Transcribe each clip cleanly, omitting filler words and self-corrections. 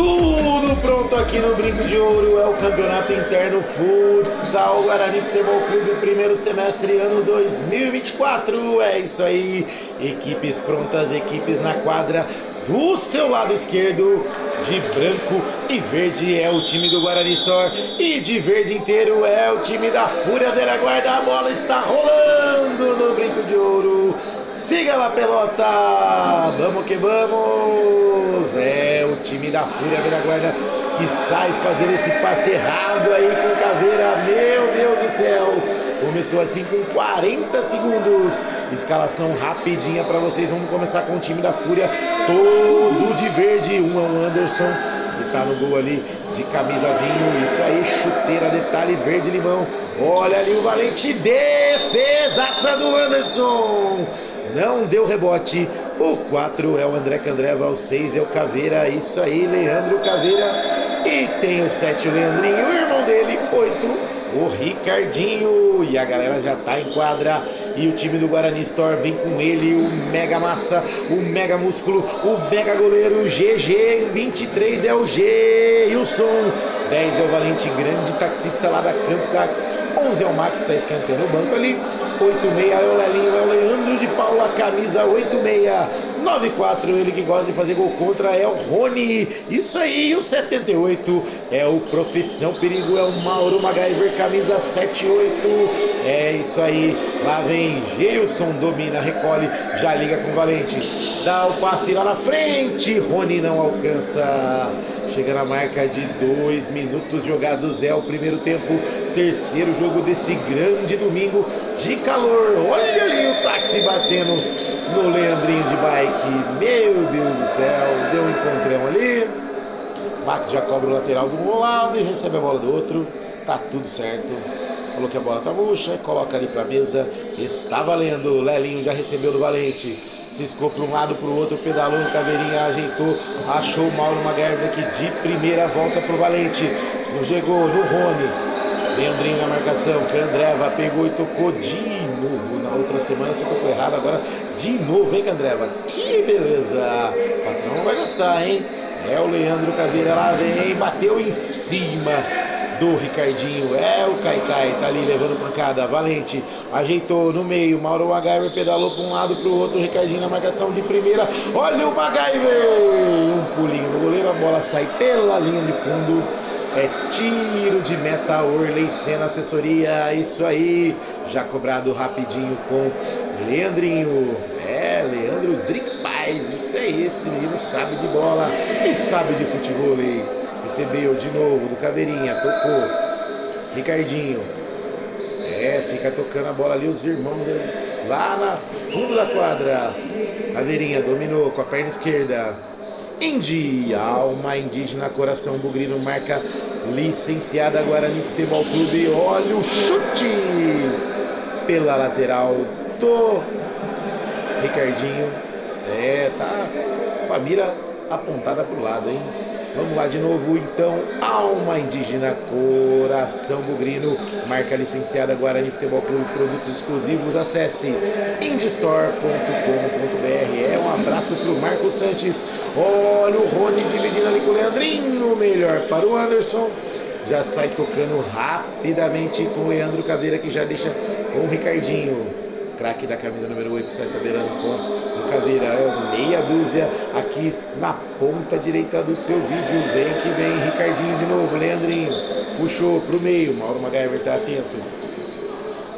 Tudo pronto aqui no Brinco de Ouro, é o Campeonato Interno Futsal Guarani Futebol Clube, primeiro semestre, ano 2024. É isso aí, equipes prontas, equipes na quadra. Do seu lado esquerdo, de branco e verde, é o time do Guarani Store. E de verde inteiro é o time da Fúria Veraguarda. A bola está rolando no Brinco de Ouro. Siga lá, pelota! Vamos que vamos! É o time da Fúria Veraguarda que sai fazer esse passe errado aí com Caveira. Meu Deus do céu! Começou assim com 40 segundos. Escalação rapidinha para vocês. Vamos começar com o time da Fúria todo de verde. Um é o Anderson, que tá no gol ali de camisa vinho. Isso aí, chuteira, detalhe verde limão. Olha ali o Valente, defesaça do Anderson. Não deu rebote. O 4 é o André Candreva, o 6 é o Caveira. Isso aí, Leandro Caveira. E tem o 7, o Leandrinho, o irmão dele, 8. O Ricardinho, e a galera já tá em quadra. E o time do Guarani Store vem com ele, o mega massa, o mega músculo, o mega goleiro GG. 23 é o Gilson, 10 é o Valente, grande taxista lá da Campo Tax. 11 é o Max, tá esquentando o banco ali. 86 é o Lelinho, é o Leandro de Paula, camisa 86. 94, ele que gosta de fazer gol contra, é o Rony. Isso aí, o 78 é o Profissão Perigo, é o Mauro MacGyver, camisa 78. É isso aí, lá vem Gilson, domina, recolhe, já liga com o Valente. Dá o passe lá na frente, Rony não alcança. Chega na marca de 2 minutos jogados, é o primeiro tempo, terceiro jogo desse grande domingo de calor. Olha ali o táxi batendo no Leandrinho de bike. Meu Deus do céu, deu um encontrão ali. Max já cobra o lateral do um lado e recebe a bola do outro. Tá tudo certo. Falou que a bola tá murcha, coloca ali pra mesa. Está valendo. Lelinho já recebeu do Valente. Ciscou para um lado, para o outro, pedalou no Caveirinha, ajeitou, achou o Mauro MacGyver aqui de primeira, volta para o Valente. Chegou no Rony. Leandrinho na marcação, Candreva pegou e tocou de novo. Na outra semana você tocou errado, agora de novo, hein, Candreva? Que beleza! O patrão não vai gastar, hein? É o Leandro Caveira lá, vem, bateu em cima do Ricardinho, é o Caicai, tá ali levando pancada. Valente ajeitou no meio, Mauro MacGyver pedalou para um lado, para o outro, Ricardinho na marcação de primeira, olha o MacGyver, um pulinho no goleiro, a bola sai pela linha de fundo. É tiro de meta, Orley Senna assessoria, isso aí, já cobrado rapidinho com Leandrinho. É, Leandro Drix Paz, isso aí, esse menino sabe de bola e sabe de futebol. Recebeu de novo do Caveirinha, tocou, Ricardinho, fica tocando a bola ali, os irmãos lá na fundo da quadra. Caveirinha dominou com a perna esquerda. Indy, alma indígena, coração bugrino, marca licenciada Guarani Futebol Clube. Olha o chute pela lateral do Ricardinho. Tá com a mira apontada pro lado, hein? Vamos lá de novo, então, alma indígena, coração bugrino, marca licenciada Guarani Futebol Clube, produtos exclusivos, acesse indistore.com.br. Um abraço pro Marcos Santos. Olha o Rony dividindo ali com o Leandrinho, melhor para o Anderson. Já sai tocando rapidamente com o Leandro Caveira, que já deixa com o Ricardinho. Craque da camisa número 8, sai tabelando com o Caveira, meia dúzia aqui na ponta direita do seu vídeo. Vem que vem, Ricardinho de novo, Leandrinho puxou pro meio, Mauro MacGyver tá atento.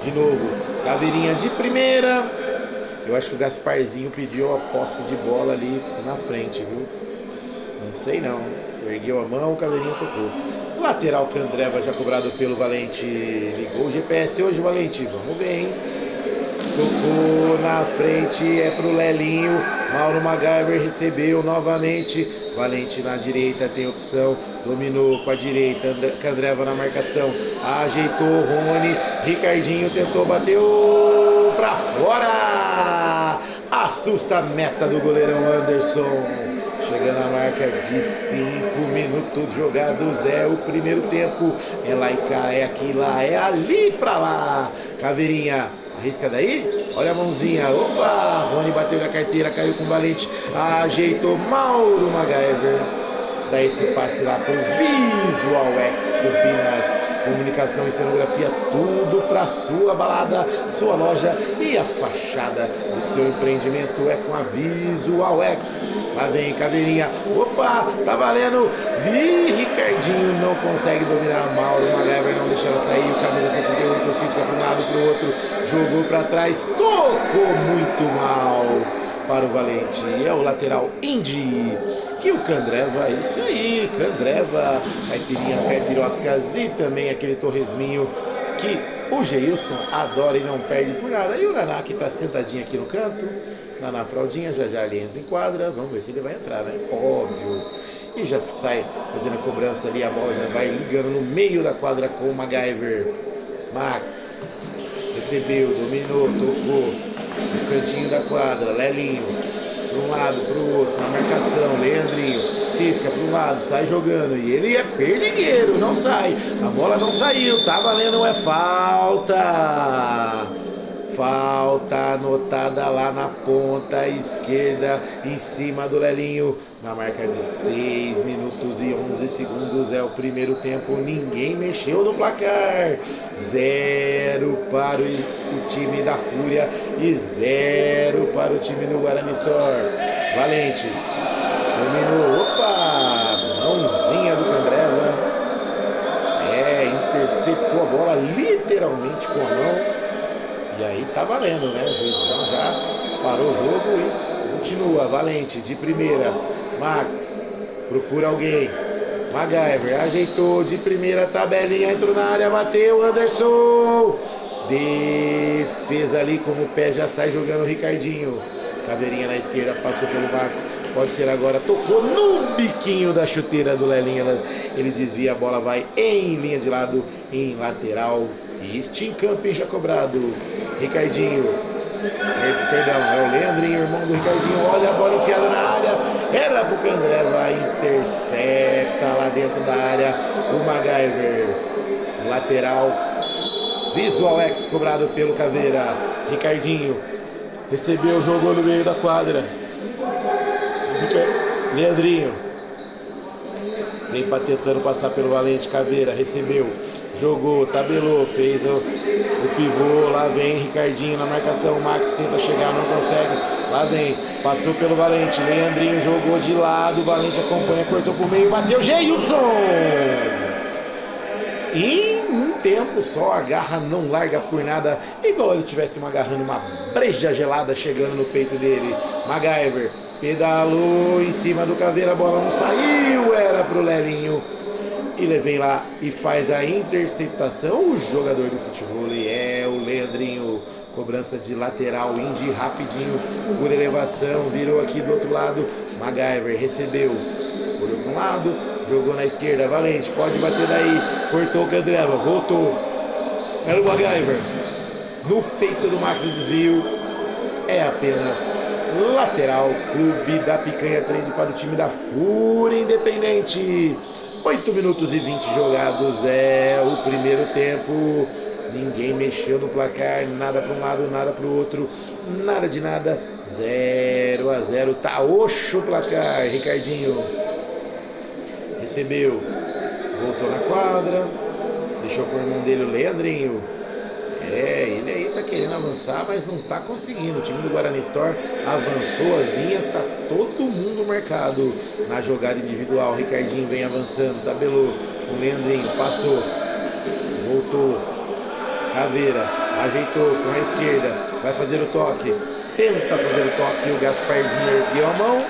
De novo, Caveirinha de primeira. Eu acho que o Gasparzinho pediu a posse de bola ali na frente, viu? Não sei não. Ergueu a mão, o Caveirinha tocou. Lateral Candreva já cobrado pelo Valente. Ligou o GPS hoje, Valente. Vamos ver, hein? Tocou na frente, é pro Lelinho. Mauro MacGyver recebeu novamente. Valente na direita, tem opção. Dominou com a direita, Candreva na marcação. Ajeitou o Rony. Ricardinho tentou, bateu pra fora. Assusta a meta do goleirão Anderson. Chegando a marca de 5 minutos jogados, é o primeiro tempo. É lá e cá, é aqui lá, é ali pra lá. Caveirinha, arrisca daí? Olha a mãozinha, opa! Rony bateu na carteira, caiu com o Valente. Ajeitou Mauro MacGyver. dá esse passe lá pro Visual X Campinas. Comunicação e cenografia, tudo para sua balada, sua loja e a fachada do seu empreendimento é com a Visual X. Lá vem Caveirinha, opa, tá valendo. E Ricardinho não consegue dominar mal, o MacGyver não deixa ela sair, o camisa 78, o Cisca para um lado para o outro, jogou para trás, tocou muito mal para o Valente. E é o lateral Indy, que o Candreva, isso aí, Candreva, caipirinhas, caipiroscas e também aquele torresminho que o Geilson adora e não perde por nada. E o Naná que tá sentadinho aqui no canto, Naná fraldinha, já já ele entra em quadra, vamos ver se ele vai entrar, né? Óbvio. E já sai fazendo cobrança ali, a bola já vai ligando no meio da quadra com o MacGyver. Max recebeu, dominou, tocou no cantinho da quadra, Lelinho para um lado, para o outro, na marcação, Leandrinho, cisca para um lado, sai jogando, e ele é perdigueiro, não sai, a bola não saiu, tá valendo, é falta. Falta anotada lá na ponta esquerda, em cima do Lelinho, na marca de 6 minutos e 11 segundos, é o primeiro tempo, ninguém mexeu no placar, 0 para o time da Fúria e 0 para o time do Guarani Store. Valente, dominou, opa, mãozinha do Candreva, interceptou a bola literalmente com a mão. E aí tá valendo, né? O juizão já parou o jogo e continua. Valente de primeira. Max procura alguém. MacGyver ajeitou de primeira, tabelinha, entrou na área, bateu. Anderson. Defesa ali com o pé, já sai jogando o Ricardinho. Caveirinha na esquerda, passou pelo Max. Pode ser agora, tocou no biquinho da chuteira do Lelinho. Ele desvia, a bola vai em linha de lado, em lateral. Stincamp já cobrado. Ricardinho, perdão, é o Leandrinho, irmão do Ricardinho. Olha a bola enfiada na área. Era pro Candreva, intercepta lá dentro da área. O MacGyver, lateral. Visual X cobrado pelo Caveira. Ricardinho recebeu, jogou no meio da quadra. Leandrinho vem tentando passar pelo Valente. Caveira recebeu, jogou, tabelou, fez o pivô, lá vem Ricardinho na marcação, Max tenta chegar, não consegue, lá vem, passou pelo Valente, Leandrinho jogou de lado, Valente acompanha, cortou pro meio, bateu, Geilson! Em um tempo só, a garra não larga por nada, igual ele tivesse agarrando uma breja gelada chegando no peito dele. MacGyver pedalou em cima do Caveira, a bola não saiu, era pro Lelinho. Ele vem lá e faz a interceptação. O jogador do futebol é o Leandrinho. Cobrança de lateral, Indy rapidinho, por elevação, virou aqui do outro lado. MacGyver recebeu, olhou para um lado, jogou na esquerda. Valente, pode bater daí. Cortou o Candreva, voltou. Era o MacGyver. No peito do Max, desvio. É apenas lateral. Clube da Picanha Trade para o time da Fúria Independente. 8 minutos e 20 jogados, é o primeiro tempo. Ninguém mexeu no placar, nada para um lado, nada para o outro, nada de nada. 0-0, tá oxo o placar. Ricardinho recebeu, voltou na quadra, deixou com o irmão dele, o Leandrinho. Ele aí tá querendo avançar, mas não tá conseguindo. O time do Guarani Store avançou as linhas, tá todo mundo marcado na jogada individual. Ricardinho vem avançando, tabelou, o Leandrinho passou, voltou, Caveira ajeitou com a esquerda, vai fazer o toque, tenta fazer o toque, o Gasparzinho ergueu a mão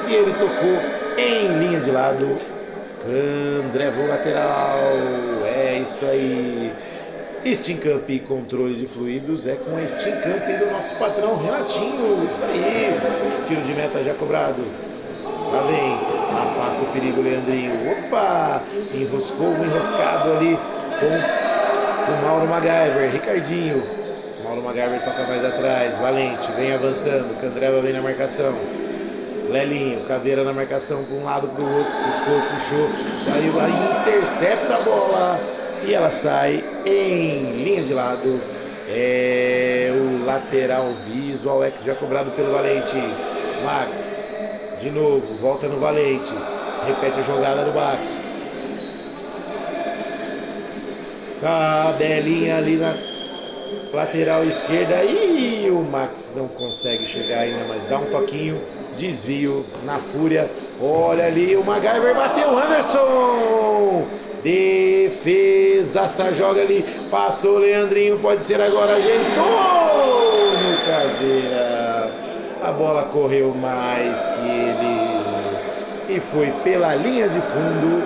e ele tocou em linha de lado. Candreva lateral, é isso aí. Stincamp e controle de fluidos é com a Stincamp do nosso patrão Renatinho, isso aí. Tiro de meta já cobrado. Lá vem, afasta o perigo, Leandrinho. Opa, enroscou o enroscado ali com o Mauro MacGyver. Ricardinho, Mauro MacGyver toca mais atrás. Valente, vem avançando, Candreva vem na marcação. Lelinho, Caveira na marcação para um lado para o outro, ciscou, puxou, aí intercepta a bola e ela sai em linha de lado. É o lateral Visual X já cobrado pelo Valente. Max, de novo, volta no Valente, repete a jogada do Max. Tabelinha ali na lateral esquerda. E o Max não consegue chegar ainda, mas dá um toquinho. Desvio na fúria. Olha ali, o MacGyver bateu. Anderson! Defesa, essa joga ali. Passou o Leandrinho, pode ser agora. Ajeitou no Caveira. A bola correu mais que ele e foi pela linha de fundo.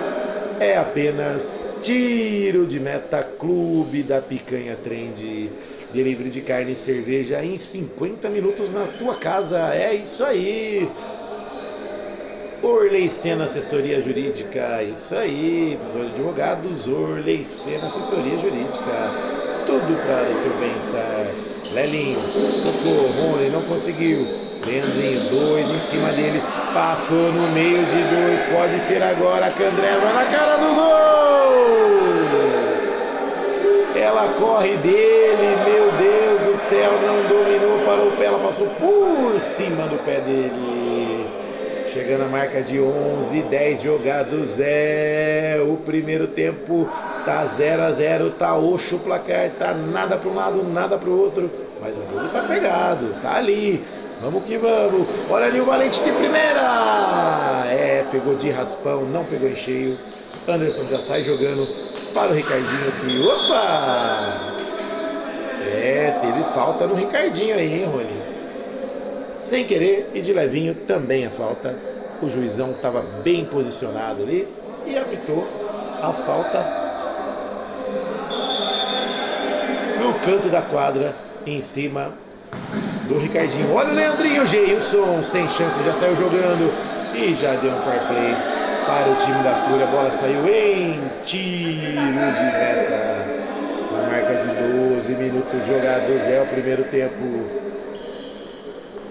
É apenas tiro de meta. Clube da Picanha Trend. Delivery de carne e cerveja em 50 minutos na tua casa. É isso aí. Orley Sena Assessoria Jurídica. Isso aí. Professor de advogados. Orley Sena Assessoria Jurídica. Tudo para o seu bem-estar. Lelinho. Tocou. Rony não conseguiu. Leandrinho. 2 em cima dele. Passou no meio de 2. Pode ser agora. Candreva na cara do gol. Ela corre dele, meu Deus do céu, não dominou, parou o pé, ela passou por cima do pé dele. Chegando a marca de 11, 10 jogados, o primeiro tempo tá 0-0, tá oxo o placar, tá nada para um lado, nada para o outro, mas o jogo tá pegado, tá ali. Vamos que vamos, olha ali o Valente de primeira, pegou de raspão, não pegou em cheio. Anderson já sai jogando para o Ricardinho aqui. Opa! Teve falta no Ricardinho aí, hein, Rony? Sem querer e de levinho também a falta. O juizão estava bem posicionado ali e apitou a falta no canto da quadra, em cima do Ricardinho. Olha o Leandrinho, Geilson, sem chance, já saiu jogando e já deu um fair play para o time da Fúria. A bola saiu em tiro de meta. Na marca de 12 minutos jogados, o primeiro tempo.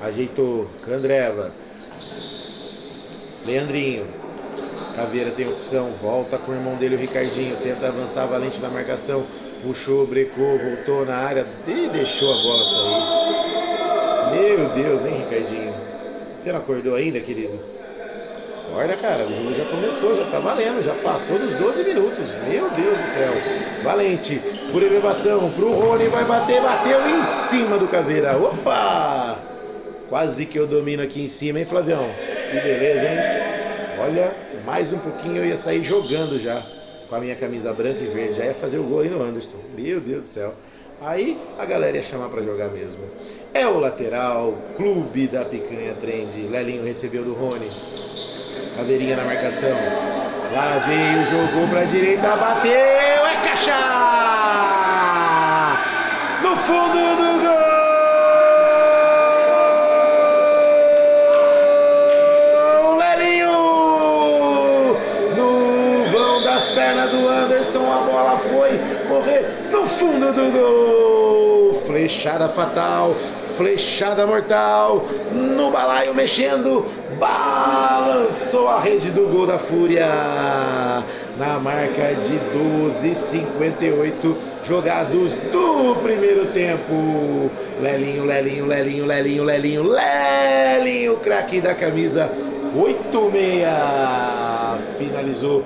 Ajeitou, Candreva. Leandrinho. Caveira tem opção, volta com o irmão dele, o Ricardinho. Tenta avançar, Valente na marcação. Puxou, brecou, voltou na área e deixou a bola sair. Meu Deus, hein, Ricardinho? Você não acordou ainda, querido? Olha, cara, o jogo já começou, já tá valendo, já passou dos 12 minutos. Meu Deus do céu. Valente, por elevação, pro Rony, vai bater, bateu em cima do Caveira. Opa! Quase que eu domino aqui em cima, hein, Flavião? Que beleza, hein? Olha, mais um pouquinho eu ia sair jogando já com a minha camisa branca e verde. Já ia fazer o gol aí no Anderson. Meu Deus do céu. Aí a galera ia chamar pra jogar mesmo. É o lateral, Clube da Picanha Trend. Lelinho recebeu do Rony. Caveirinha na marcação. Lá veio, jogou pra direita, bateu, é caixa! No fundo do gol! Lelinho! No vão das pernas do Anderson, a bola foi morrer no fundo do gol! Flechada fatal, flechada mortal, no balaio mexendo, balançou a rede do gol da Fúria. Na marca de 12:58 jogados do primeiro tempo. Lelinho, Lelinho, Lelinho, Lelinho, Lelinho, Lelinho, craque da camisa 86. Finalizou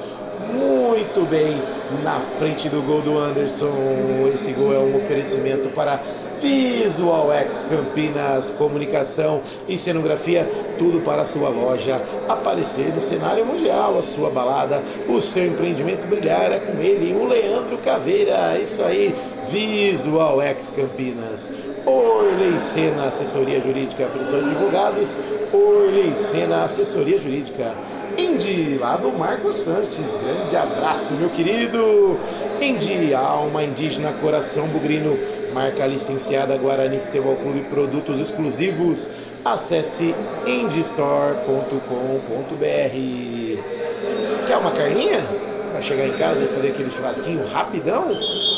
muito bem na frente do gol do Anderson. Esse gol é um oferecimento para Visual X Campinas, comunicação e cenografia, tudo para a sua loja aparecer no cenário mundial, a sua balada, o seu empreendimento brilhar. É com ele, o Leandro Caveira. Isso aí, Visual X Campinas. Orley Sena Assessoria Jurídica, Prisão de Advogados. Orley Sena Assessoria Jurídica. Indy, lá do Marcos Santos. Grande abraço, meu querido. Indy, alma indígena, coração bugrino. Marca licenciada Guarani Futebol Clube, produtos exclusivos. Acesse indystore.com.br. Quer uma carninha? Vai chegar em casa e fazer aquele churrasquinho rapidão?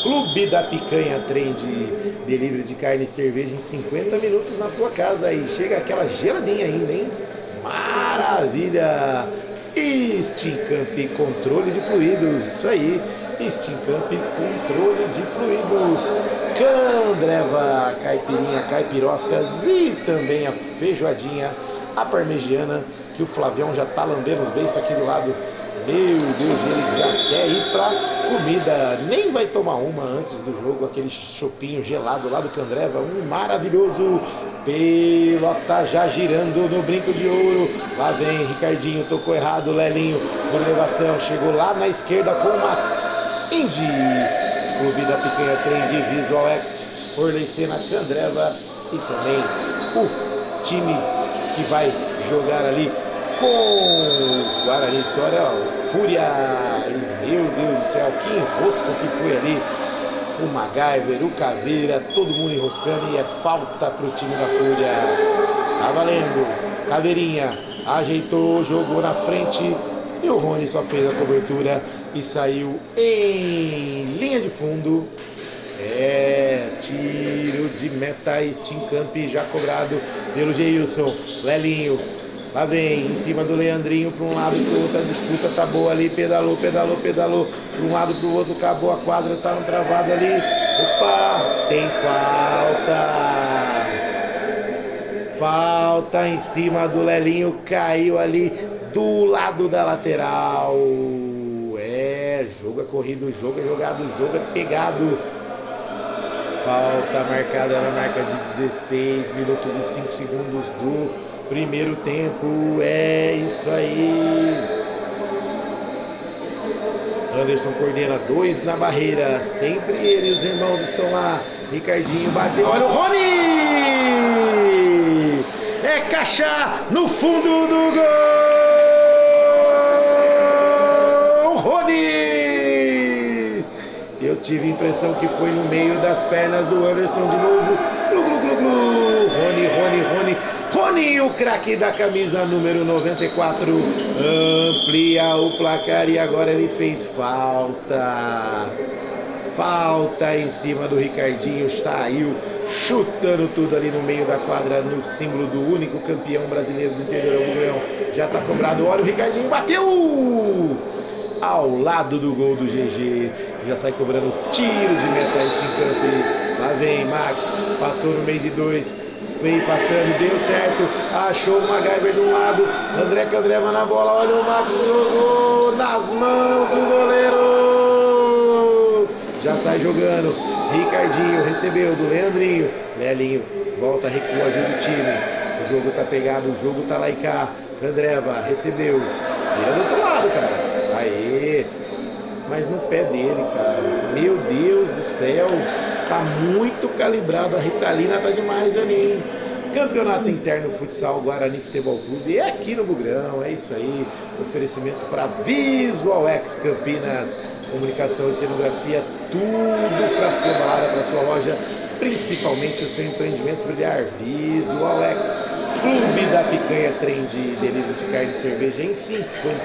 Clube da Picanha Trend. Delivery de carne e cerveja em 50 minutos na tua casa. Aí chega aquela geladinha ainda, hein? Maravilha! Stincamp, controle de fluidos. Isso aí. Stincamp, controle de fluidos. Candreva, caipirinha, caipiroscas e também a feijoadinha a parmegiana, que o Flavião já tá lambendo os beiços aqui do lado. Meu Deus, ele já quer ir pra comida, nem vai tomar uma antes do jogo, aquele chopinho gelado lá do Candreva, um maravilhoso. Pelota já girando no brinco de ouro, lá vem Ricardinho, tocou errado, Lelinho, por elevação, chegou lá na esquerda com o Max. Indy, Clube da Picanha Trend, Visual X, Orley Senna, Candreva e também o time que vai jogar ali com Guarani História, ó, Fúria. E, meu Deus do céu, que enrosco que foi ali. O MacGyver, o Caveira, todo mundo enroscando e é falta pro time da Fúria. Tá valendo. Caveirinha ajeitou, jogou na frente e o Rony só fez a cobertura e saiu em linha de fundo. Tiro de meta, Steamcamp já cobrado pelo Geilson. Lelinho, lá vem, em cima do Leandrinho, para um lado e para o outro, a disputa tá boa ali, pedalou, para um lado para o outro, acabou a quadra, tá no travado ali. Opa, tem falta em cima do Lelinho, caiu ali do lado da lateral. Jogo é corrido, jogo é jogado, jogo é pegado. Falta marcada na marca de 16 minutos e 5 segundos do primeiro tempo. É isso aí. Anderson coordena, 2 na barreira. Sempre ele e os irmãos estão lá. Ricardinho bateu. Olha o Rony! É caixa no fundo do gol! Rony! Eu tive a impressão que foi no meio das pernas do Anderson de novo. Glu, glu, glu, glu. Rony, o craque da camisa número 94, amplia o placar e agora ele fez falta. Falta em cima do Ricardinho, saiu chutando tudo ali no meio da quadra, no símbolo do único campeão brasileiro do interior do Grão. Já tá cobrado, olha o Ricardinho, bateu! Ao lado do gol do GG, já sai cobrando tiro de meta Steamcamp. Lá vem Max, passou no meio de 2, veio passando, deu certo, achou o MacGyver de um lado, André Candreva na bola, olha o Max, jogou nas mãos do goleiro, já sai jogando, Ricardinho recebeu do Leandrinho, Lelinho volta, recua, ajuda o time, o jogo tá pegado, o jogo tá lá e cá, Candreva recebeu, vira do outro lado, cara. Aê, mas no pé dele, cara, meu Deus do céu, tá muito calibrado, a Ritalina tá demais ali, hein? Campeonato Interno Futsal Guarani Futebol Clube, é aqui no Bugrão, é isso aí, oferecimento para Visual X Campinas, comunicação e cenografia, tudo para sua balada, para sua loja, principalmente o seu empreendimento brilhar, Visual X. Clube da Picanha Trend, delivery de carne e cerveja em 50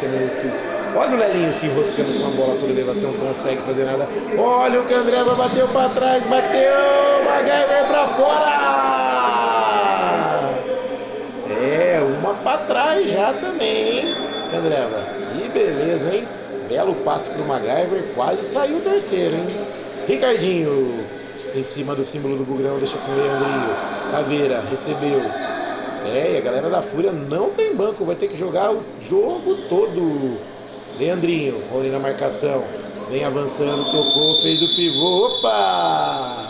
minutos. Olha o Lelinho se enroscando com a bola por elevação, não consegue fazer nada. Olha o Candreva, bateu para trás, bateu, MacGyver para fora. Uma para trás já também, hein, Candreva. Que beleza, hein? Belo passe pro MacGyver, quase saiu o terceiro, hein? Ricardinho, em cima do símbolo do Bugrão, deixa com o Leandrinho. Caveira, recebeu. E a galera da Fúria não tem banco, vai ter que jogar o jogo todo. Leandrinho, Rony na marcação, vem avançando, tocou, fez o pivô, opa!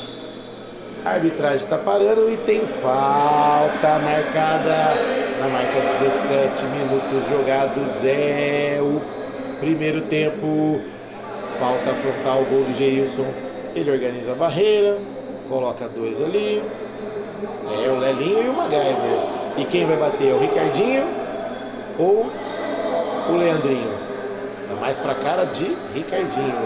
A arbitragem está parando e tem falta marcada na marca 17 minutos jogados, o primeiro tempo. Falta frontal, gol do Geilson, ele organiza a barreira, coloca 2 ali, o Lelinho e o MacGyver. E quem vai bater? O Ricardinho ou o Leandrinho? Tá mais pra cara de Ricardinho.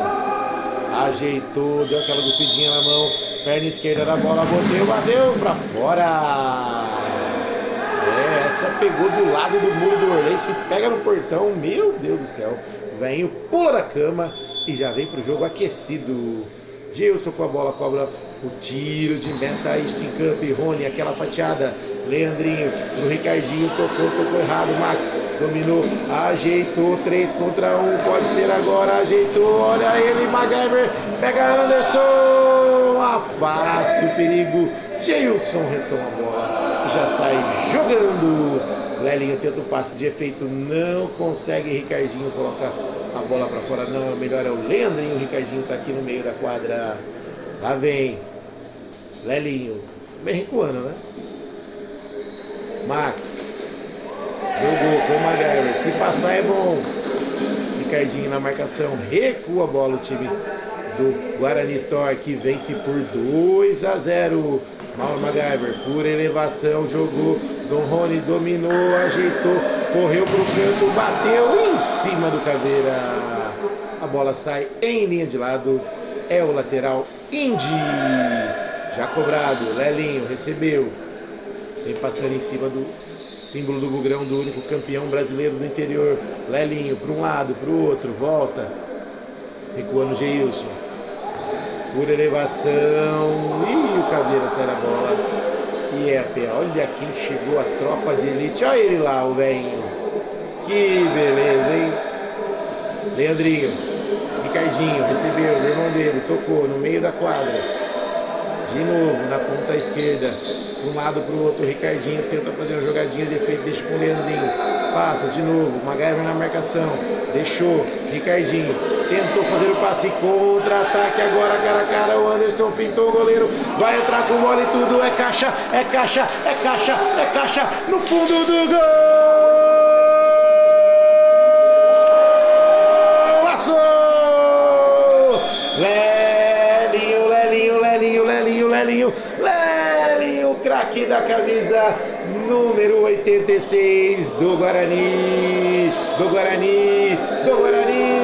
Ajeitou, deu aquela cuspidinha na mão, perna esquerda na bola, bateu pra fora. Essa pegou do lado do muro do Orley, se pega no portão, meu Deus do céu. O velhinho pula da cama e já vem pro jogo aquecido. Gilson com a bola, cobra o tiro de meta, Steamcamp, Rony, aquela fatiada. Leandrinho, no Ricardinho, tocou errado, Max, dominou, ajeitou, 3 contra 1, pode ser agora, ajeitou, olha ele, MacGyver, pega Anderson, afasta o perigo, Geilson retoma a bola, já sai jogando Lelinho tenta o passe de efeito, não consegue. Ricardinho coloca a bola para fora, não. O melhor é o Leandrinho. O Ricardinho tá aqui no meio da quadra. Lá vem Lelinho, bem recuando, né? Max jogou com o MacGyver. Se passar é bom. Ricardinho na marcação, recua a bola. O time do Guarani Store que vence por 2-0. Mauro MacGyver por elevação, jogou. Dom Rony dominou, ajeitou, correu pro canto, bateu em cima do Caveira. A bola sai em linha de lado. É o lateral Indy. Já cobrado, Lelinho recebeu. Vem passando em cima do símbolo do Bugrão, do único campeão brasileiro do interior. Lelinho para um lado, para o outro, volta. Recuando o Geilson. Por elevação. E o Caveira sai da bola. E é a pé. Olha quem chegou, a tropa de elite. Olha ele lá, o velhinho. Que beleza, hein? Leandrinho. Ricardinho recebeu, o irmão dele, tocou no meio da quadra. De novo, na ponta esquerda. De um lado para o outro, o Ricardinho tenta fazer uma jogadinha de efeito, deixa com o Leandrinho. Passa de novo, MacGyver na marcação. Deixou, Ricardinho. Tentou fazer o passe contra-ataque, agora cara a cara, o Anderson fintou o goleiro, vai entrar com bola e tudo, é caixa, é caixa, é caixa, é caixa, no fundo do gol! Laçou! Lelinho, Lelinho, Lelinho, Lelinho, Lelinho, Lelinho, craque da camisa número 86 do Guarani, do Guarani, do Guarani.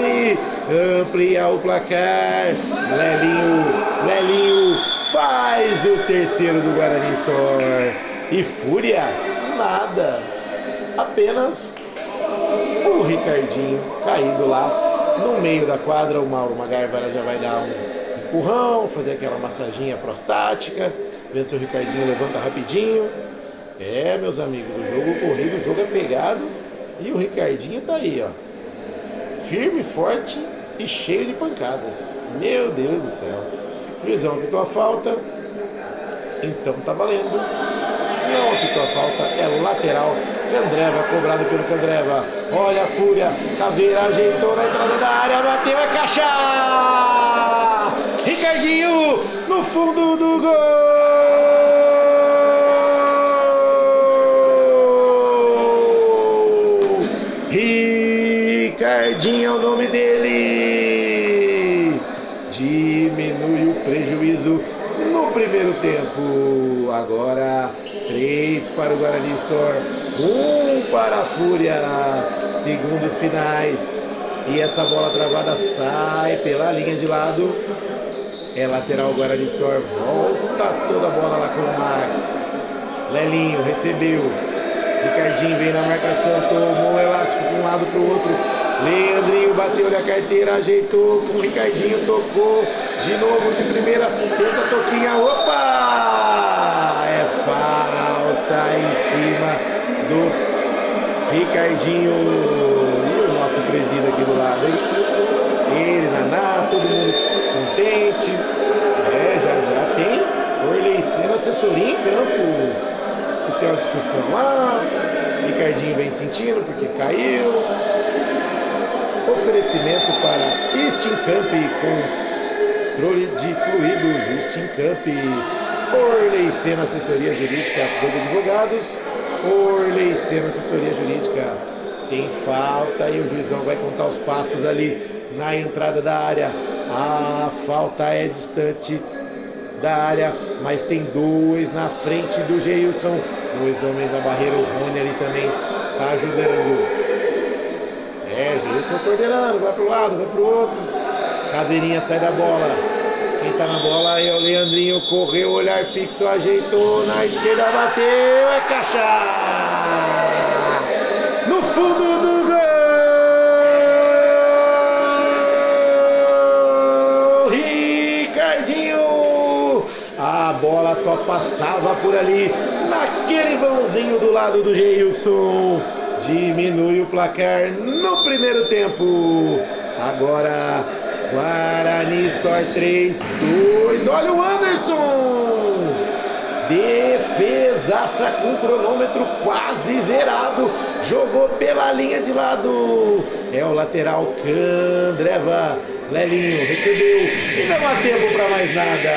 Amplia o placar. Lelinho faz o terceiro do Guarani Store. E Fúria, nada. Apenas o Ricardinho caído lá no meio da quadra. O Mauro MacGyver já vai dar um empurrão, fazer aquela massaginha prostática. Vendo se o Ricardinho levanta rapidinho. É, meus amigos, o jogo corrido, o jogo é pegado. E o Ricardinho tá aí, ó, firme, forte e cheio de pancadas. Meu Deus do céu. O juizão apitou a falta. Então tá valendo. Não apitou a falta. É lateral. Candreva, cobrado pelo Candreva. Olha a Fúria. Caveira ajeitou na entrada da área. Bateu, é caixa! Ricardinho no fundo do gol! Ricardinho é o nome dele. Diminui o prejuízo no primeiro tempo. Agora 3 para o Guarani Store, 1 para a Fúria. Segundos finais. E essa bola travada sai pela linha de lado. É lateral Guarani Store. Volta toda a bola lá com o Max. Lelinho recebeu. Ricardinho vem na marcação, tomou o elástico de um lado para o outro. Leandrinho bateu na carteira, ajeitou com o Ricardinho, tocou de novo de primeira, tenta toquinha, opa! É falta em cima do Ricardinho. E o nosso presídio aqui do lado, hein? Ele, Naná, todo mundo contente. Já tem Orley sendo assessoria em campo. Tem uma discussão lá, Ricardinho vem sentindo porque caiu. Oferecimento para Steamcamp com controle de fluidos. Steamcamp, Orley Sena Assessoria Jurídica de Advogados. Orley Sena Assessoria Jurídica. Tem falta e o juizão vai contar os passos ali na entrada da área. A falta é distante da área, mas tem 2 na frente do Geilson. 2 homens da barreira, o Rony ali também tá ajudando. Geilson coordenando, vai pro lado, vai pro outro. Caveirinha sai da bola. Quem tá na bola é o Leandrinho, correu, olhar fixo, ajeitou, na esquerda bateu, é caixa! No fundo do gol! Ricardinho! A bola só passava por ali, naquele vãozinho do lado do Geilson. Diminui o placar no primeiro tempo. Agora, Guarani Store 3, 2. Olha o Anderson! Defesaça com cronômetro quase zerado. Jogou pela linha de lado. É o lateral Candreva. Lelinho recebeu e não há tempo para mais nada.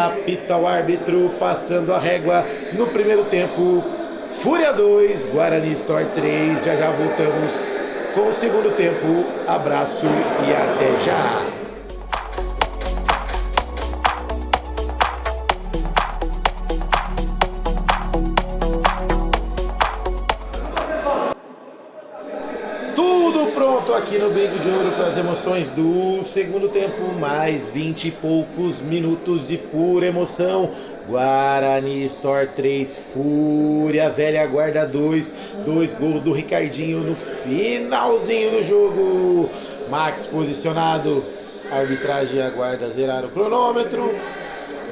Apita o árbitro, passando a régua no primeiro tempo. Fúria 2, Guarani Store 3. Já já voltamos com o segundo tempo. Abraço e até já. Tudo pronto aqui no Brinco de Ouro para as emoções do segundo tempo. Mais 20 e poucos minutos de pura emoção. Guarani Store 3, Fúria Velha Guarda 2. 2 gols do Ricardinho no finalzinho do jogo. Max posicionado. A arbitragem aguarda zerar o cronômetro.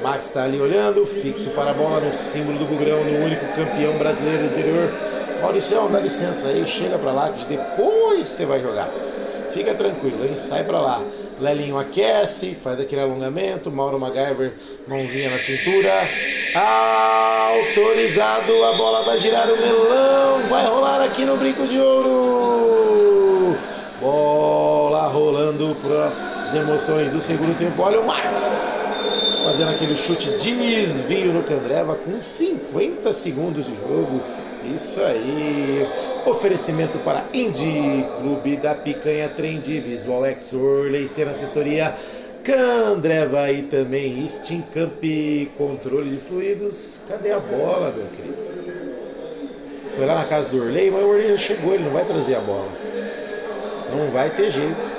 Max está ali olhando, fixo para a bola no símbolo do Bugrão, no único campeão brasileiro do interior. Mauricião, dá licença aí, chega pra lá que depois você vai jogar. Fica tranquilo, hein? Sai pra lá. Lelinho aquece, faz aquele alongamento. Mauro MacGyver, mãozinha na cintura. Autorizado, a bola vai girar o melão. Vai rolar aqui no Brinco de Ouro. Bola rolando para as emoções do segundo tempo. Olha o Max fazendo aquele chute desvio no Candreva com 50 segundos de jogo. Isso aí. Oferecimento para Indy, Clube da Picanha, Trend, Visual X, Orley, Cena Assessoria, Candreva e também Steam Camp, controle de fluidos. Cadê a bola, meu querido? Foi lá na casa do Orley, mas o Orley já chegou, ele não vai trazer a bola. Não vai ter jeito.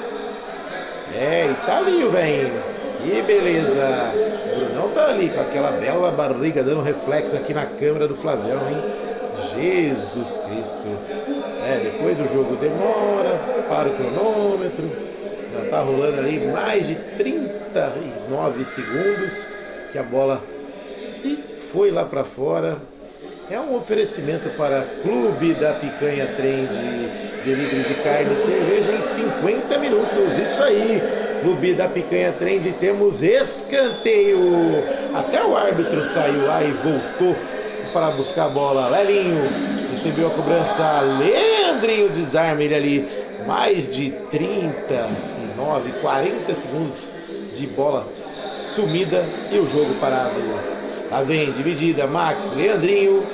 E tá ali o velhinho. Que beleza. O Brunão tá ali com aquela bela barriga dando reflexo aqui na câmera do Flavião, hein? Jesus Cristo. Depois o jogo demora, para o cronômetro. Já tá rolando ali mais de 39 segundos que a bola se foi lá para fora. É um oferecimento para Clube da Picanha Trend, delivery de carne e cerveja em 50 minutos. Isso aí, Clube da Picanha Trend, temos escanteio. Até o árbitro saiu lá e voltou para buscar a bola. Lelinho recebeu a cobrança. Leandrinho desarma ele ali. Mais de 39, 40 segundos de bola sumida e o jogo parado. Lá vem, dividida, Max, Leandrinho.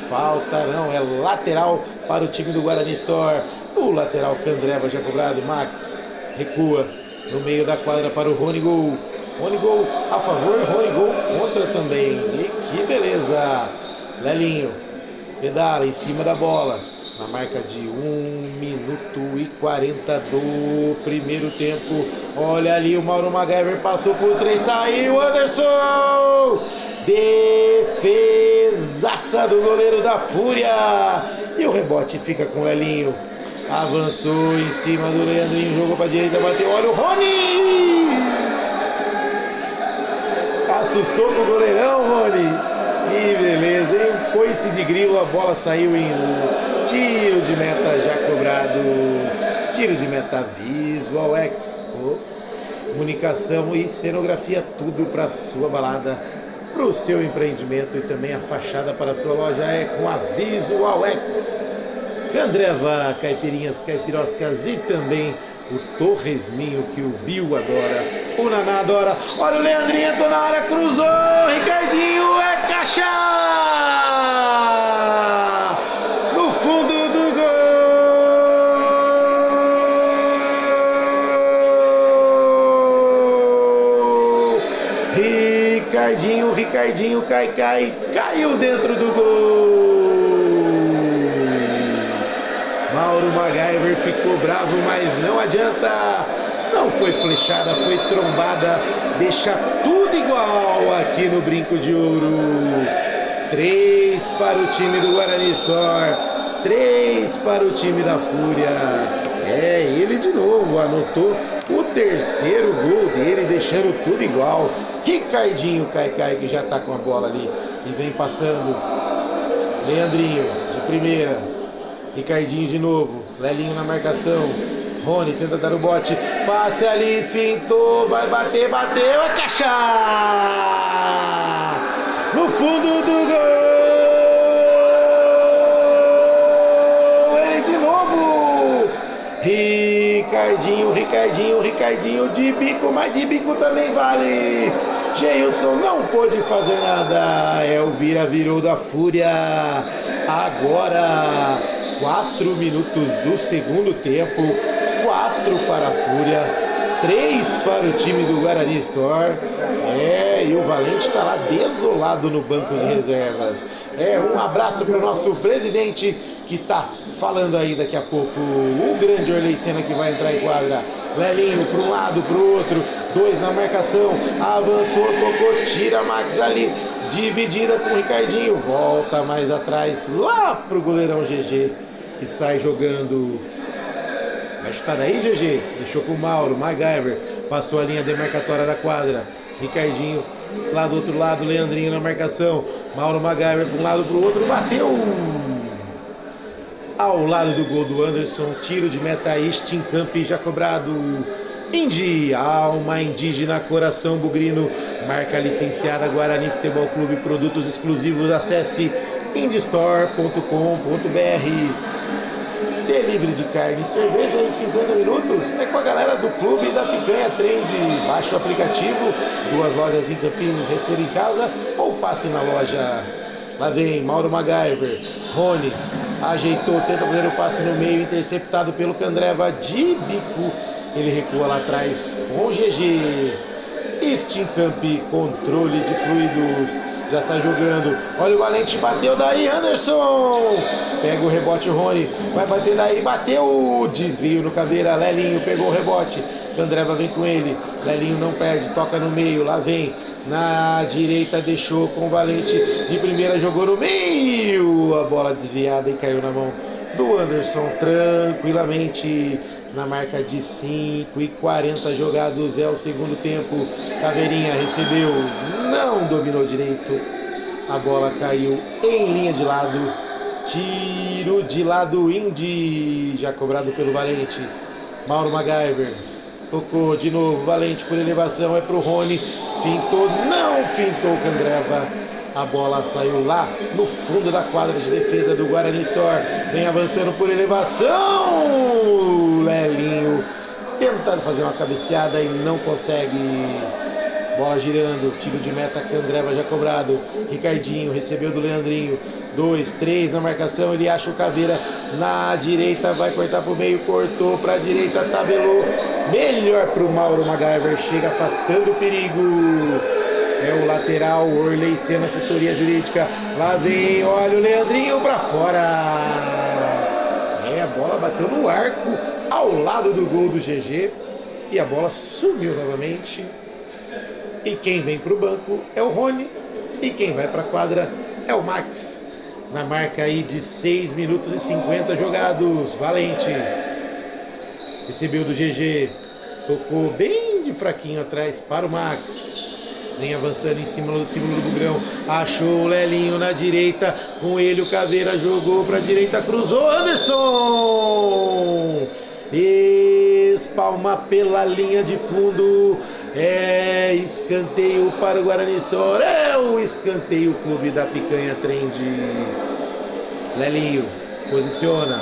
Falta não, é lateral para o time do Guarani Store. O lateral Candreva já cobrado, Max recua no meio da quadra para o Rony Gol. Rony Gol a favor, Rony Gol contra também. E que beleza! Lelinho pedala em cima da bola. Na marca de 1 minuto e 40 do primeiro tempo. Olha ali, o Mauro MacGyver passou por 3, saiu Anderson! Defesaça do goleiro da Fúria. E o rebote fica com o Lelinho. Avançou em cima do Leandrinho, jogou para a direita, bateu. Olha o Rony! Assustou com o goleirão, Rony. Que beleza, hein? Coice de grilo, a bola saiu em tiro de meta já cobrado. Tiro de meta Visual X. Comunicação e cenografia, tudo para sua balada, para o seu empreendimento e também a fachada para a sua loja é com a Visual X. Candreva, caipirinhas, caipiroscas e também o torresminho que o Bill adora, o Naná adora. Olha o Leandrinho, entrou na área, cruzou, Ricardinho, é caixa! No fundo do gol! Ricardinho, caiu dentro do gol! Mauro MacGyver ficou bravo, mas não adianta. Não foi flechada, foi trombada. Deixa tudo igual aqui no Brinco de Ouro. 3 para o time do Guarani Store. 3 para o time da Fúria. Ele de novo anotou o terceiro gol dele, deixando tudo igual. Ricardinho cai, que já tá com a bola ali e vem passando. Leandrinho de primeira. Ricardinho de novo, Lelinho na marcação, Rony tenta dar o bote, passe ali, fintou, vai bater, bateu, é caixa! No fundo do gol! Ele de novo! Ricardinho de bico, mas de bico também vale! Geilson não pôde fazer nada, é o virou da Fúria. Agora, 4 minutos do segundo tempo, 4 para a Fúria, 3 para o time do Guarani Store. E o Valente está lá desolado no banco de reservas. Um abraço para o nosso presidente que está falando aí daqui a pouco. O grande Orley Senna que vai entrar em quadra. Lelinho para um lado, para o outro, 2 na marcação, avançou, tocou, tira Max ali, dividida com o Ricardinho, volta mais atrás, lá pro goleirão GG, e sai jogando. Vai chutar daí, GG, deixou pro Mauro, MacGyver, passou a linha demarcatória da quadra, Ricardinho lá do outro lado, Leandrinho na marcação, Mauro MacGyver para um lado, pro outro, bateu! Ao lado do gol do Anderson, tiro de meta Camp já cobrado. Indy, alma indígena, coração bugrino, marca licenciada Guarani Futebol Clube, produtos exclusivos, acesse indystore.com.br. Delivery de carne e cerveja em 50 minutos é com a galera do Clube da Picanha Trend. Baixe o aplicativo, 2 lojas em Campinas, receba em casa ou passe na loja. Lá vem Mauro MacGyver, Rony ajeitou, tenta fazer o passe no meio, interceptado pelo Candreva de bico. Ele recua lá atrás com o GG. Camp, controle de fluidos. Já sai jogando. Olha o Valente, bateu daí, Anderson. Pega o rebote, Rony. Vai bater daí, bateu. Desvio no Caveira. Lelinho pegou o rebote. Candreva vem com ele. Lelinho não perde, toca no meio. Lá vem. Na direita deixou com o Valente. De primeira jogou no meio. A bola desviada e caiu na mão do Anderson tranquilamente. Na marca de 5:40 jogados, é o segundo tempo. Caveirinha recebeu, não dominou direito. A bola caiu em linha de lado. Tiro de lado, Indy, já cobrado pelo Valente. Mauro MacGyver tocou de novo, Valente por elevação, é pro Rony. Fintou, não fintou Candreva. A bola saiu lá no fundo da quadra de defesa do Guarani Store. Vem avançando por elevação. Lelinho tentando fazer uma cabeceada e não consegue. Bola girando, tiro de meta, Candreva já cobrado. Ricardinho recebeu do Leandrinho. 2, 3 na marcação, ele acha o Caveira na direita, vai cortar pro meio, cortou pra direita, tabelou. Melhor pro Mauro MacGyver, chega afastando o perigo. É o lateral, Orley Senna, assessoria jurídica. Lá vem, olha o Leandrinho pra fora. A bola bateu no arco, ao lado do gol do GG. E a bola sumiu novamente. E quem vem pro banco é o Rony. E quem vai pra quadra é o Max. Na marca aí de 6 minutos e 50 jogados. Valente. Recebeu do GG. Tocou bem de fraquinho atrás para o Max. Vem avançando em cima do Bugrão. Achou o Lelinho na direita. Com ele o Caveira jogou para a direita. Cruzou. Anderson! Espalma pela linha de fundo. Escanteio para o Guarani Store. É o escanteio Clube da Picanha Trend. Lelinho posiciona.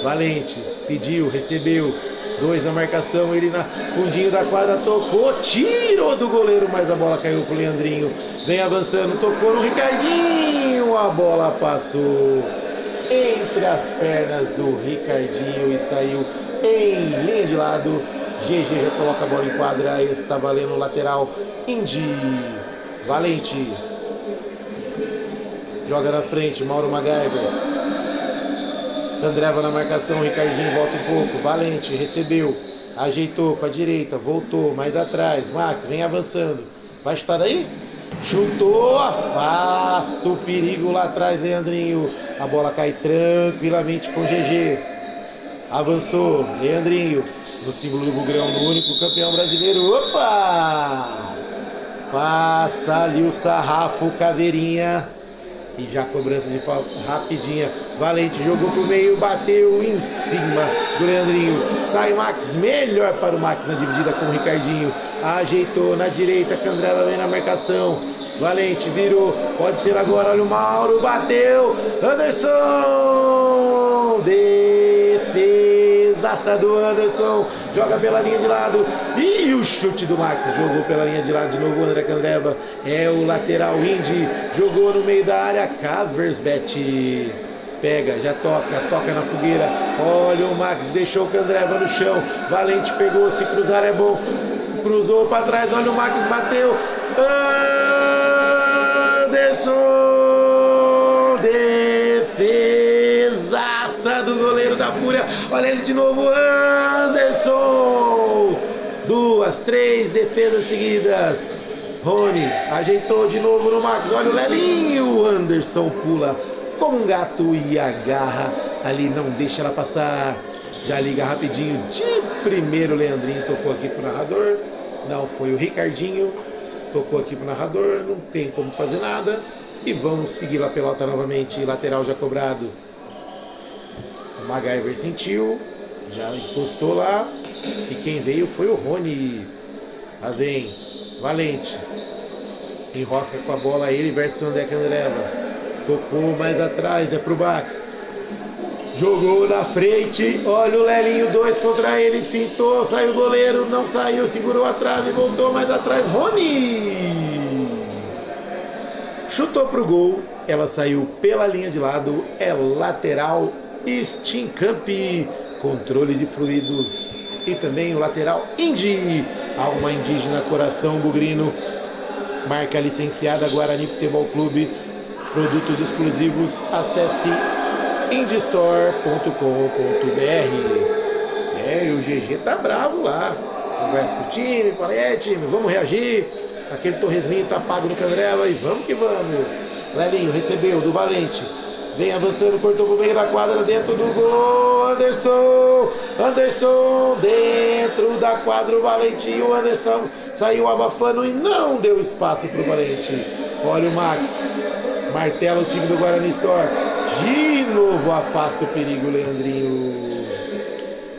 Valente pediu, recebeu. 2 na marcação, ele na fundinho da quadra, tocou, tirou do goleiro, mas a bola caiu pro Leandrinho. Vem avançando, tocou no Ricardinho, a bola passou entre as pernas do Ricardinho e saiu em linha de lado. GG já coloca a bola em quadra, está valendo o lateral. Indy, Valente, joga na frente, Mauro MacGyver. Candreva na marcação, Ricardinho volta um pouco, Valente recebeu, ajeitou com a direita, voltou mais atrás, Max vem avançando, vai chutar daí? Chutou, afasta o perigo lá atrás, Leandrinho, a bola cai tranquilamente com o GG, avançou, Leandrinho, no símbolo do Bugrão, no único campeão brasileiro, opa! Passa ali o sarrafo, Caveirinha. E já cobrança de falta rapidinha. Valente jogou pro meio, bateu em cima do Leandrinho. Sai Max, melhor para o Max na dividida com o Ricardinho. Ajeitou na direita, Candreva vem na marcação. Valente virou, pode ser agora, olha o Mauro, bateu. Anderson! Defesaça do Anderson. Joga pela linha de lado. E o chute do Max. Jogou pela linha de lado de novo o André Candreva. É o lateral Indy. Jogou no meio da área. Caversbet. Pega, já toca na fogueira. Olha o Max, deixou o Candreva no chão. Valente pegou, se cruzar é bom. Cruzou para trás, olha o Max, bateu. Anderson! Defesaça do goleiro da Fúria. Olha ele de novo, Anderson! 2, 3 defesas seguidas. Rony ajeitou de novo no Max. Olha o Lelinho. Anderson pula como um gato e agarra ali, não deixa ela passar. Já liga rapidinho de primeiro. Leandrinho tocou aqui pro narrador. Não, foi o Ricardinho. Tocou aqui pro narrador. Não tem como fazer nada. E vamos seguir a pelota novamente. Lateral já cobrado. O MacGyver sentiu. Já encostou lá. E quem veio foi o Rony. Lá vem Valente. Enrosca com a bola ele versus André Candreva. Tocou mais atrás, é pro Bax. Jogou na frente. Olha o Lelinho, 2 contra ele. Fintou, saiu o goleiro. Não saiu, segurou a trave, voltou mais atrás. Rony chutou pro gol. Ela saiu pela linha de lado. É lateral Steamcamp. Controle de fluidos. E também o lateral Indy. Alma indígena, coração bugrino. Marca licenciada Guarani Futebol Clube. Produtos exclusivos, acesse indystore.com.br. E o GG tá bravo lá. Conversa com o time, fala, time, vamos reagir. Aquele torresminho tá pago no Candreva e vamos que vamos. Lelinho recebeu do Valente. Vem avançando, cortou pro meio da quadra, dentro do gol. Anderson dentro da quadra, o Valente e o Anderson saiu abafando e não deu espaço pro Valente. Olha o Max. Martela o time do Guarani Store. De novo afasta o perigo, Leandrinho.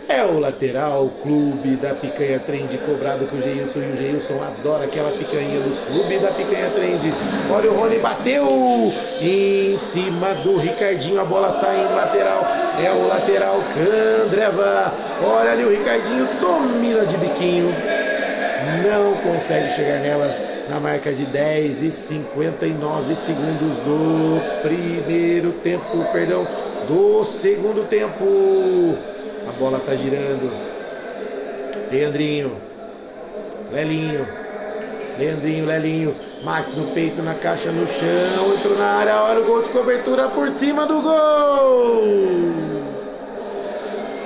É o lateral Clube da Picanha Trend, cobrado com o Geilson. E o Geilson adora aquela picanha do Clube da Picanha Trend. Olha o Rony, bateu em cima do Ricardinho. A bola sai em lateral. É o lateral Candreva. Olha ali o Ricardinho, domina de biquinho. Não consegue chegar nela. Na marca de 10 e 59 segundos do primeiro tempo, perdão, do segundo tempo. A bola tá girando. Leandrinho. Lelinho. Max no peito, na caixa, no chão. Entrou na área, olha o gol de cobertura por cima do gol.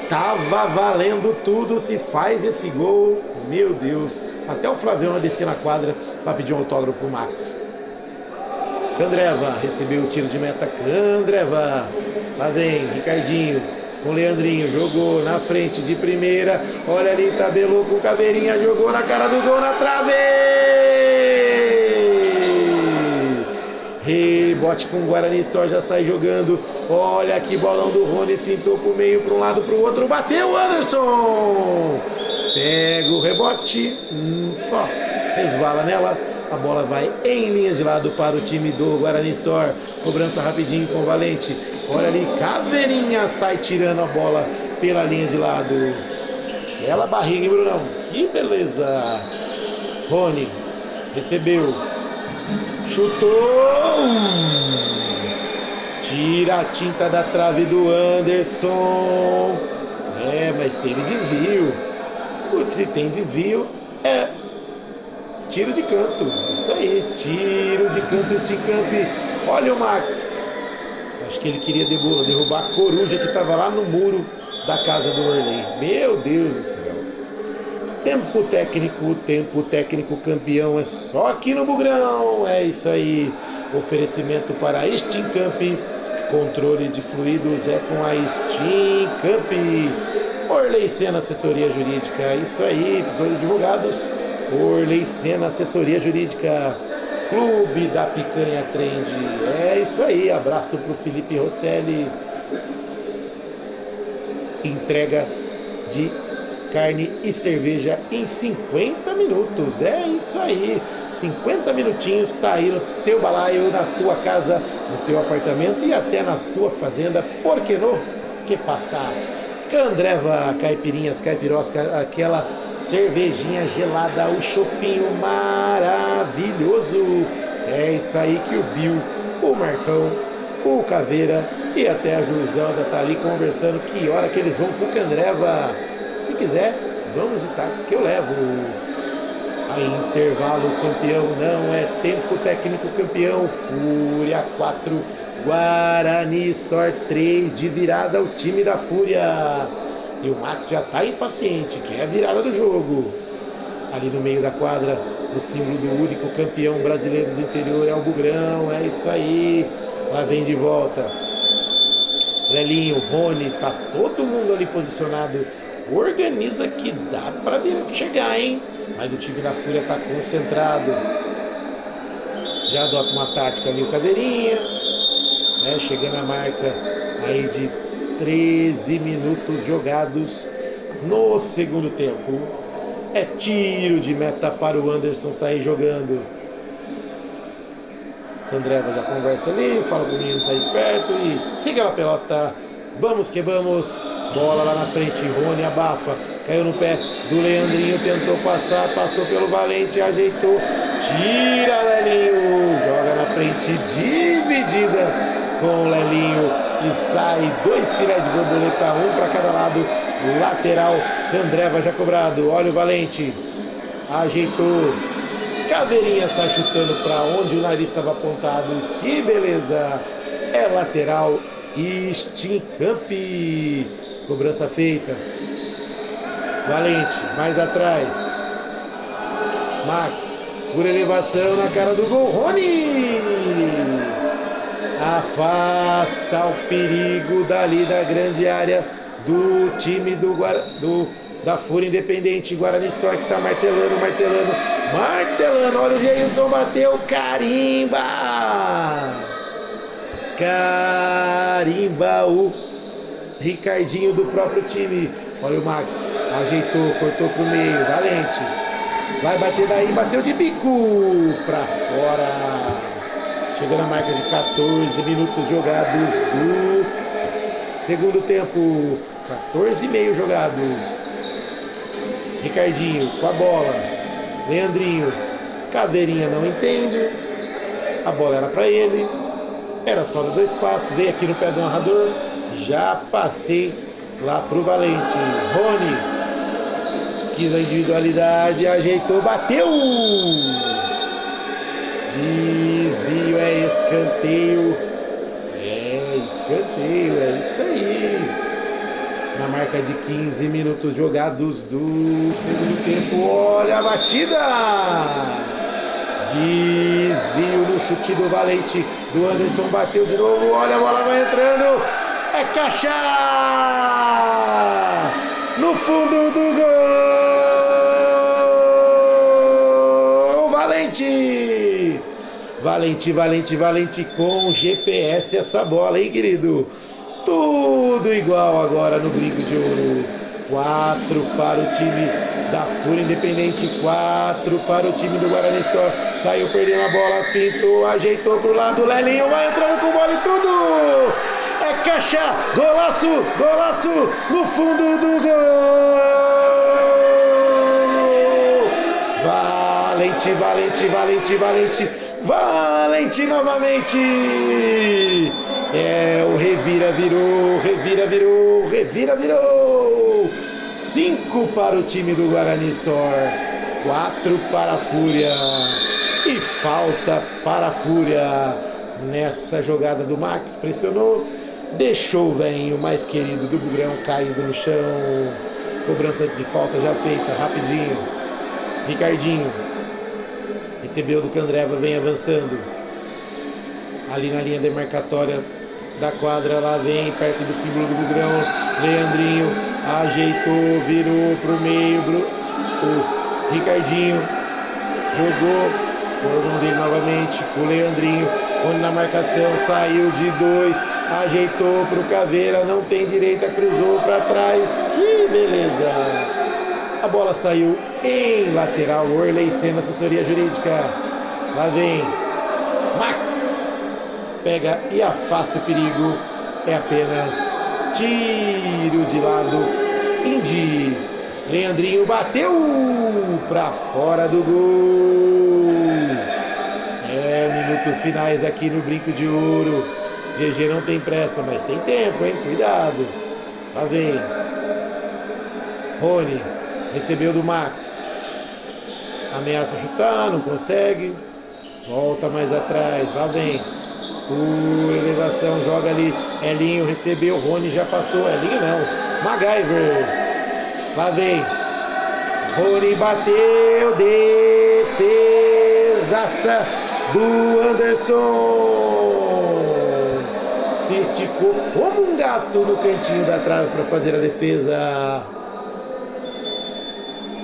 Tava valendo tudo se faz esse gol. Meu Deus. Até o Flavião vai descer na quadra para pedir um autógrafo pro Max. Candreva recebeu o tiro de meta. Candreva. Lá vem Ricardinho com Leandrinho. Jogou na frente de primeira. Olha ali, tabelou com Caveirinha. Jogou na cara do gol, na trave. Rebote com o Guarani Store, já sai jogando. Olha que bolão do Rony. Fintou pro meio, para um lado, pro outro. Bateu o Anderson. Pega o rebote, só resvala nela. A bola vai em linha de lado para o time do Guarani Store. Cobrança rapidinho com o Valente. Olha ali, Caveirinha sai tirando a bola pela linha de lado. Bela barriga, hein, Brunão? Que beleza! Rony recebeu. Chutou. Tira a tinta da trave do Anderson. Mas teve desvio. Se tem desvio, é tiro de canto. Isso aí, tiro de canto, Steamcamp. Olha o Max. Acho que ele queria derrubar a coruja que estava lá no muro da casa do Orley. Meu Deus do céu. Tempo técnico campeão é só aqui no Bugrão. É isso aí. Oferecimento para Steamcamp. Controle de fluidos é com a Steamcamp. Orley Sena Assessoria Jurídica, isso aí, episódio de advogados, Orley Sena Assessoria Jurídica, Clube da Picanha Trend. É isso aí, abraço pro Felipe Rosselli. Entrega de carne e cerveja em 50 minutos. É isso aí, 50 minutinhos, tá aí no teu balaio, na tua casa, no teu apartamento e até na sua fazenda. Por que não? Que passar? Candreva, caipirinhas, caipirosca, aquela cervejinha gelada, o chopinho maravilhoso. É isso aí que o Bill, o Marcão, o Caveira e até a Juizanda tá ali conversando que hora que eles vão pro Candreva. Se quiser, vamos de táxi que eu levo. Aí, intervalo campeão, não é tempo técnico campeão. Fúria 4, Guarani Store 3 de virada o time da Fúria. E o Max já tá impaciente, que é a virada do jogo. Ali no meio da quadra, o símbolo do único campeão brasileiro do interior é o Bugrão. É isso aí. Lá vem de volta Lelinho, Rony, tá todo mundo ali posicionado. Organiza que dá pra chegar, hein? Mas o time da Fúria tá concentrado. Já adota uma tática ali o Caveirinha, né? Chegando a marca aí de 13 minutos jogados no segundo tempo. É tiro de meta para o Anderson sair jogando. Candreva já conversa ali, fala pro menino sair de perto e siga a pelota. Vamos que vamos. Bola lá na frente, Rony abafa, caiu no pé do Leandrinho, tentou passar, passou pelo Valente, ajeitou, tira Lelinho, joga na frente, dividida com o Lelinho e sai 2 filés de borboleta, 1 para cada lado, lateral, Candreva já cobrado, olha o Valente, ajeitou, Caveirinha sai chutando para onde o nariz estava apontado, que beleza, é lateral, Stincamp. Cobrança feita. Valente, mais atrás. Max, por elevação na cara do gol. Rony! Afasta o perigo dali da grande área do time da Fúria Independente. Guarani Store que tá martelando. Olha o Geilson, bateu. Carimba o Ricardinho do próprio time. Olha o Max, ajeitou, cortou pro meio, Valente. Vai bater daí, bateu de bico pra fora. Chegando a marca de 14 minutos jogados do segundo tempo. 14,5 jogados. Ricardinho com a bola. Leandrinho, Caveirinha não entende. A bola era pra ele. Era só dar 2 passos. Veio aqui no pé do narrador. Já passei lá pro Valente. Rony quis a individualidade, ajeitou, bateu. Desvio, é escanteio. É isso aí. Na marca de 15 minutos jogados do segundo tempo. Olha a batida. Desvio no chute do Valente. Do Anderson, bateu de novo. Olha, a bola vai entrando. É caixa! No fundo do gol! Valente com GPS essa bola, hein, querido? Tudo igual agora no Brinco de Ouro. 4 para o time da Fúria Independente, 4 para o time do Guarani Store. Saiu perdendo a bola, fintou, ajeitou pro lado. Lelinho vai entrando com bola e tudo! É caixa, golaço no fundo do gol. Valente novamente. É o revira virou. 5 para o time do Guarani Store, 4 para a Fúria e falta para a Fúria. Nessa jogada do Max, pressionou, deixou o velhinho mais querido do Bugrão caído no chão. Cobrança de falta já feita, rapidinho. Ricardinho recebeu do Candreva, vem avançando. Ali na linha demarcatória da quadra, lá vem, perto do símbolo do Bugrão. Leandrinho ajeitou, virou pro meio. O Ricardinho jogou, Corrão dele novamente com o Leandrinho. Rony na marcação, saiu de 2, ajeitou pro Caveira, não tem direita, cruzou para trás. Que beleza! A bola saiu em lateral. Orley Senna, assessoria jurídica. Lá vem Max. Pega e afasta o perigo. É apenas tiro de lado. Indy. Leandrinho bateu para fora do gol. Minutos finais aqui no Brinco de Ouro. GG não tem pressa, mas tem tempo, hein? Cuidado. Lá vem Rony. Recebeu do Max. Ameaça chutar, não consegue. Volta mais atrás. Lá vem. Por elevação, joga ali. Elinho recebeu. Rony já passou. Elinho não. MacGyver. Lá vem. Rony bateu. Defesaça do Anderson. Se esticou como um gato no cantinho da trave para fazer a defesa.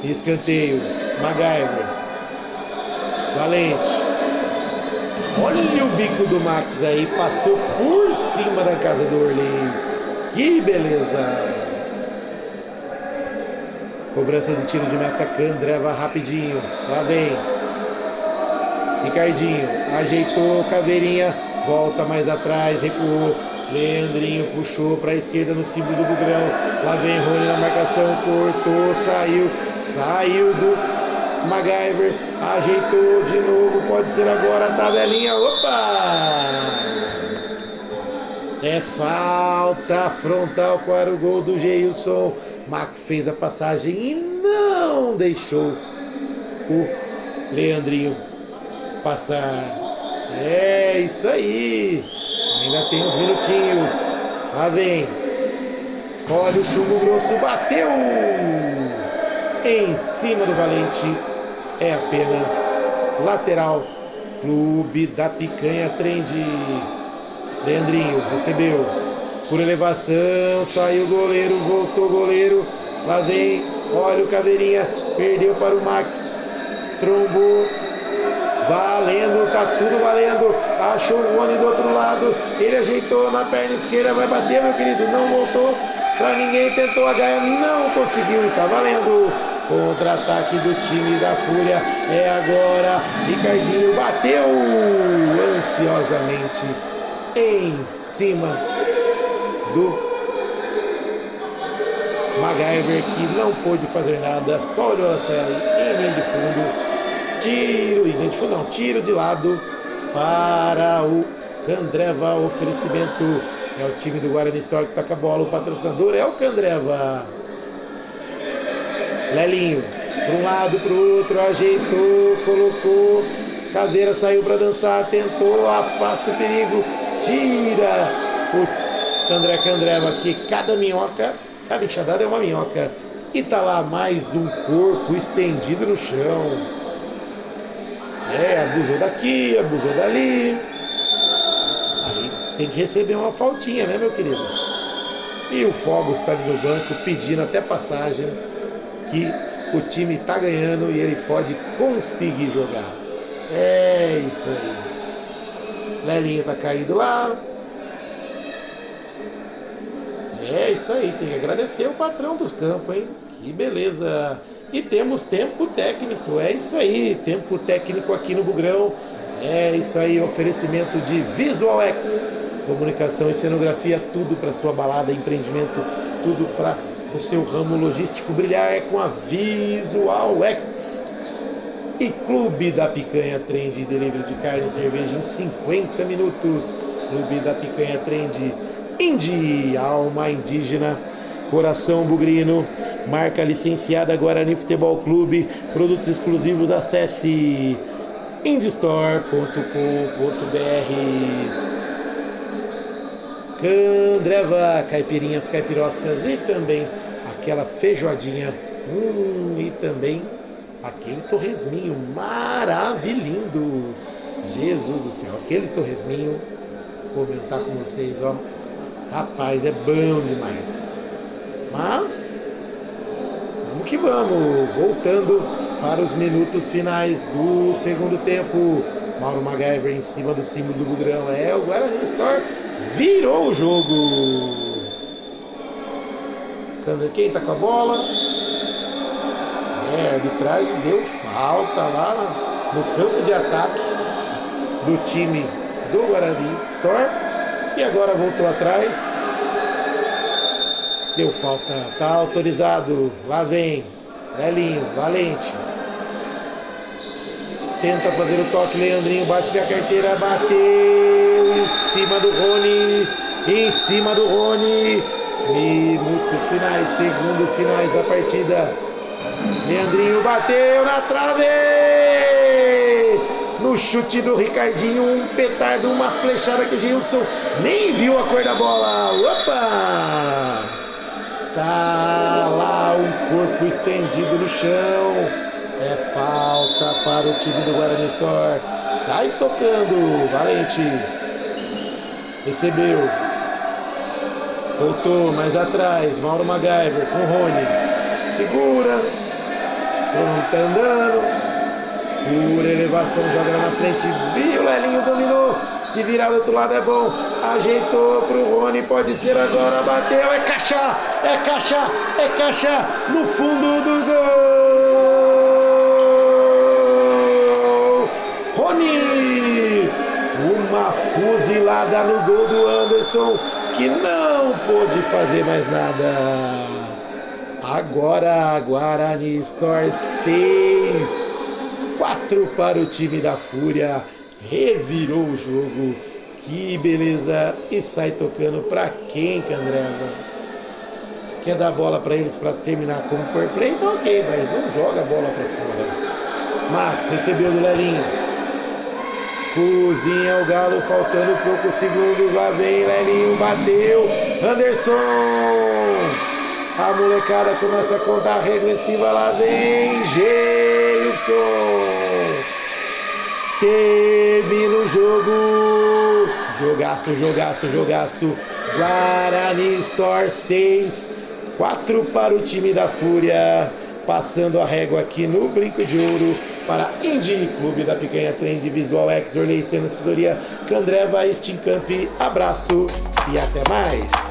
Escanteio. MacGyver. Valente. Olha o bico do Max aí. Passou por cima da casa do Orley. Que beleza. Cobrança de tiro de meta. Candreva rapidinho. Lá vem Ricardinho. Ajeitou. Caveirinha. Volta mais atrás. Recuou. Leandrinho puxou para a esquerda no símbolo do Bugrão. Lá vem Rony na marcação. Cortou. Saiu. Saiu do MacGyver. Ajeitou de novo. Pode ser agora a tabelinha. Opa! É falta frontal para o gol do Geilson. Max fez a passagem e não deixou o Leandrinho passar. É isso aí. Ainda tem uns minutinhos. Lá vem. Olha o chumbo grosso. Bateu em cima do Valente. É apenas lateral. Clube da Picanha Trend. Leandrinho recebeu por elevação, saiu o goleiro, voltou o goleiro, lá vem, olha o Caveirinha, perdeu para o Max, trombou, valendo, tá tudo valendo, achou o Rony do outro lado, ele ajeitou na perna esquerda, vai bater, meu querido, não voltou para ninguém, tentou a Gaia, não conseguiu e tá valendo. Contra-ataque do time da Fúria é agora. Ricardinho bateu ansiosamente em cima do MacGyver, que não pôde fazer nada, só olhou a série em linha de fundo. Tiro de lado para o Candreva. Oferecimento é o time do Guarani Store que toca a bola. O patrocinador é o Candreva. Lelinho, para um lado, para o outro, ajeitou, colocou. Caveira saiu para dançar, tentou, afasta o perigo, tira o Candreva aqui. Cada minhoca, cada enxadada é uma minhoca. E tá lá mais um corpo estendido no chão. Abusou daqui, abusou dali. Aí tem que receber uma faltinha, né, meu querido? E o Fogos está ali no banco pedindo até passagem, que o time está ganhando e ele pode conseguir jogar. É isso aí. Lelinho tá caído lá. É isso aí, tem que agradecer o patrão dos campos, hein? Que beleza. E temos tempo técnico, é isso aí. Tempo técnico aqui no Bugrão. É isso aí, oferecimento de Visual X. Comunicação e cenografia, tudo para sua balada, empreendimento, tudo para o seu ramo logístico brilhar é com a Visual X. E Clube da Picanha Trend, delivery de carne e cerveja em 50 minutos. Clube da Picanha Trend, Indy, alma indígena, coração bugrino, marca licenciada Guarani Futebol Clube, produtos exclusivos, acesse indystore.com.br. Candreva, caipirinhas, caipiroscas e também aquela feijoadinha, e também aquele torresminho maravilhindo. Jesus do céu, aquele torresminho, vou comentar com vocês, ó, rapaz, é bom demais. Mas vamos que vamos, voltando para os minutos finais do segundo tempo. Mauro MacGyver em cima do símbolo do Bugrão. O Guarani Store virou o jogo. Quem tá com a bola? A arbitragem deu falta lá no campo de ataque do time do Guarani Store. E agora voltou atrás. Deu falta, tá autorizado. Lá vem Lelinho, valente. Tenta fazer o toque, Leandrinho bate na carteira, bateu em cima do Rony. Em cima do Rony. Minutos finais, segundos finais da partida. Leandrinho bateu na trave. No chute do Ricardinho, um petardo, uma flechada que o Gilson nem viu a cor da bola. Opa! Tá lá o corpo estendido no chão. É falta para o time do Guarani Store. Sai tocando, valente. Recebeu. Voltou mais atrás. Mauro MacGyver com o Rony. Segura. Bruno tá andando. Por elevação, joga lá na frente. Viu, Lelinho dominou. Se virar do outro lado é bom. Ajeitou pro Rony. Pode ser agora. Bateu. É caixa. É caixa. É caixa. No fundo do gol. Rony. Uma fuzilada no gol do Anderson, que não pôde fazer mais nada. Agora Guarani Store 6-4 para o time da Fúria. Revirou o jogo. Que beleza. E sai tocando para quem, Candreva? Quer dar a bola para eles para terminar como power play? Então ok, mas não joga a bola para fora. Max recebeu do Lelinho. Cozinha o Galo, faltando poucos segundos. Lá vem Lelinho, bateu. Anderson. A molecada começa a contar regressiva. Lá vem Geilson. Termina o jogo. Jogaço, jogaço, jogaço. Guarani Store 6-4 para o time da Fúria. Passando a régua aqui no Brinco de Ouro para Indy Clube da Picanha Trend, Visual X, Orley Cena, Assessoria, Candreva, Steamcamp. Abraço e até mais.